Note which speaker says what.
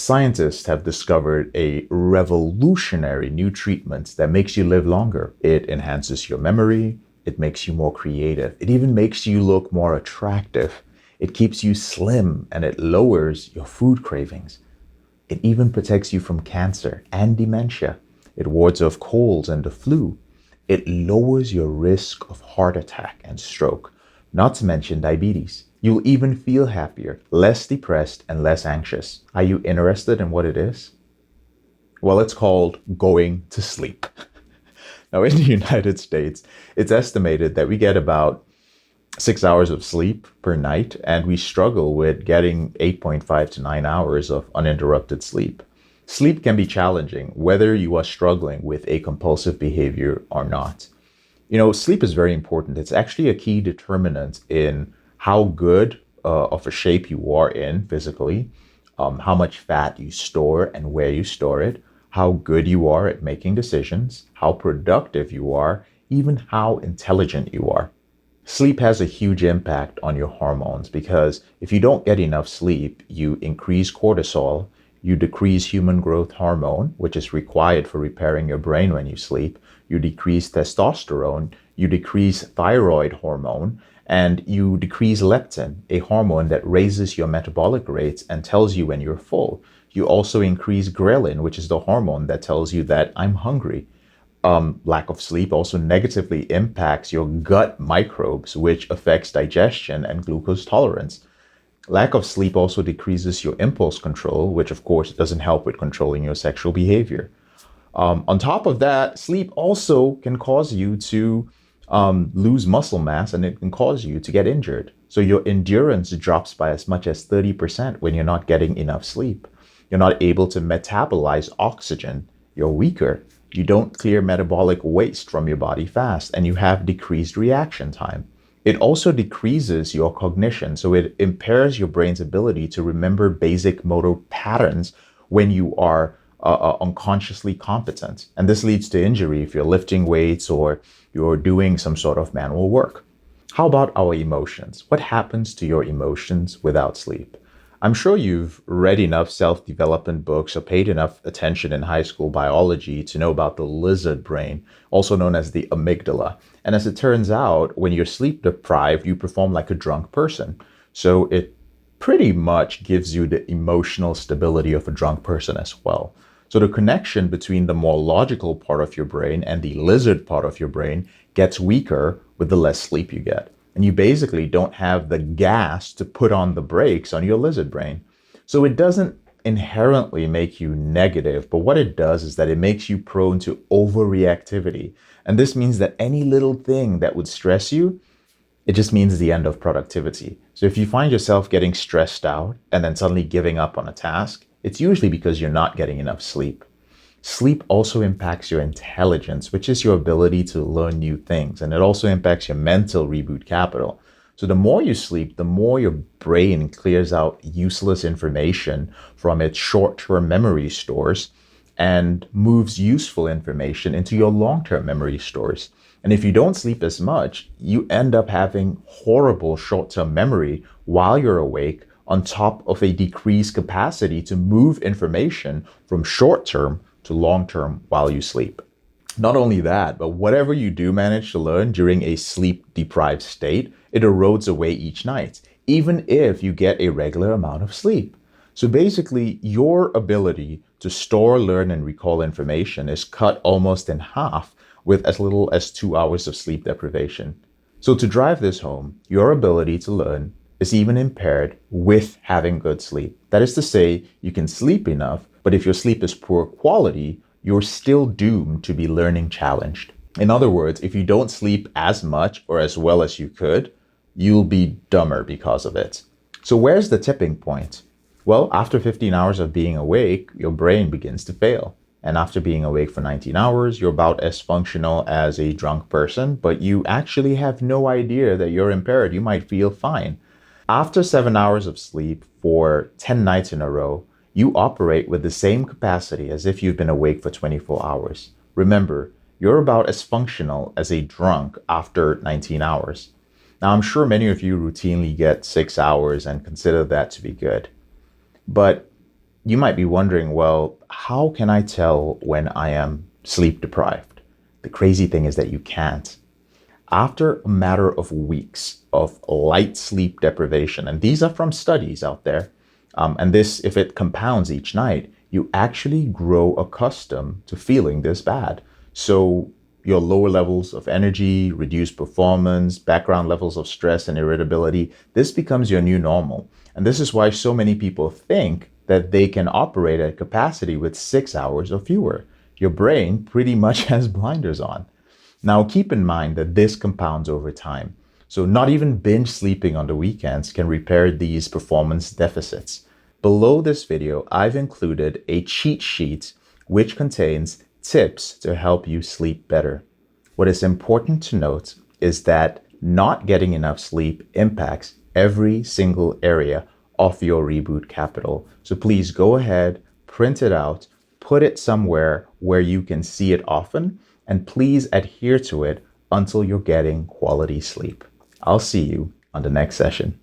Speaker 1: Scientists have discovered a revolutionary new treatment that makes you live longer. It enhances your memory, it makes you more creative, it even makes you look more attractive. It keeps you slim and it lowers your food cravings. It even protects you from cancer and dementia. It wards off colds and the flu. It lowers your risk of heart attack and stroke, not to mention diabetes. You'll even feel happier, less depressed, and less anxious. Are you interested in what it is? Well, it's called going to sleep. Now, in the United States, it's estimated that we get about 6 hours of sleep per night, and we struggle with getting 8.5 to 9 hours of uninterrupted sleep. Sleep can be challenging, whether you are struggling with a compulsive behavior or not. Sleep is very important. It's actually a key determinant in how good of a shape you are in physically, how much fat you store and where you store it, how good you are at making decisions, how productive you are, even how intelligent you are. Sleep has a huge impact on your hormones because if you don't get enough sleep, you increase cortisol, you decrease human growth hormone, which is required for repairing your brain when you sleep, you decrease testosterone, you decrease thyroid hormone, and you decrease leptin, a hormone that raises your metabolic rates and tells you when you're full. You also increase ghrelin, which is the hormone that tells you that I'm hungry. Lack of sleep also negatively impacts your gut microbes, which affects digestion and glucose tolerance. Lack of sleep also decreases your impulse control, which of course doesn't help with controlling your sexual behavior. On top of that, sleep also can cause you to lose muscle mass, and it can cause you to get injured. So your endurance drops by as much as 30% when you're not getting enough sleep. You're not able to metabolize oxygen. You're weaker. You don't clear metabolic waste from your body fast, and you have decreased reaction time. It also decreases your cognition, so it impairs your brain's ability to remember basic motor patterns when you are unconsciously competent. And this leads to injury if you're lifting weights or you're doing some sort of manual work. How about our emotions? What happens to your emotions without sleep? I'm sure you've read enough self-development books or paid enough attention in high school biology to know about the lizard brain, also known as the amygdala. And as it turns out, when you're sleep deprived, you perform like a drunk person. So it pretty much gives you the emotional stability of a drunk person as well. So the connection between the more logical part of your brain and the lizard part of your brain gets weaker with the less sleep you get. And you basically don't have the gas to put on the brakes on your lizard brain. So it doesn't inherently make you negative, but what it does is that it makes you prone to overreactivity. And this means that any little thing that would stress you, it just means the end of productivity. So if you find yourself getting stressed out and then suddenly giving up on a task, it's usually because you're not getting enough sleep. Sleep also impacts your intelligence, which is your ability to learn new things. And it also impacts your mental reboot capital. So the more you sleep, the more your brain clears out useless information from its short-term memory stores and moves useful information into your long-term memory stores. And if you don't sleep as much, you end up having horrible short-term memory while you're awake, on top of a decreased capacity to move information from short-term to long-term while you sleep. Not only that, but whatever you do manage to learn during a sleep-deprived state, it erodes away each night, even if you get a regular amount of sleep. So basically, your ability to store, learn, and recall information is cut almost in half with as little as 2 hours of sleep deprivation. So to drive this home, your ability to learn is even impaired with having good sleep. That is to say, you can sleep enough, but if your sleep is poor quality, you're still doomed to be learning challenged. In other words, if you don't sleep as much or as well as you could, you'll be dumber because of it. So where's the tipping point? Well, after 15 hours of being awake, your brain begins to fail. And after being awake for 19 hours, you're about as functional as a drunk person, but you actually have no idea that you're impaired. You might feel fine. After 7 hours of sleep for 10 nights in a row, you operate with the same capacity as if you've been awake for 24 hours. Remember, you're about as functional as a drunk after 19 hours. Now, I'm sure many of you routinely get 6 hours and consider that to be good. But you might be wondering, well, how can I tell when I am sleep deprived? The crazy thing is that you can't. After a matter of weeks of light sleep deprivation, and these are from studies out there, and this, if it compounds each night, you actually grow accustomed to feeling this bad. So your lower levels of energy, reduced performance, background levels of stress and irritability, this becomes your new normal. And this is why so many people think that they can operate at capacity with 6 hours or fewer. Your brain pretty much has blinders on. Now, keep in mind that this compounds over time. So not even binge sleeping on the weekends can repair these performance deficits. Below this video, I've included a cheat sheet which contains tips to help you sleep better. What is important to note is that not getting enough sleep impacts every single area of your reboot capital. So please go ahead, print it out, put it somewhere where you can see it often, and please adhere to it until you're getting quality sleep. I'll see you on the next session.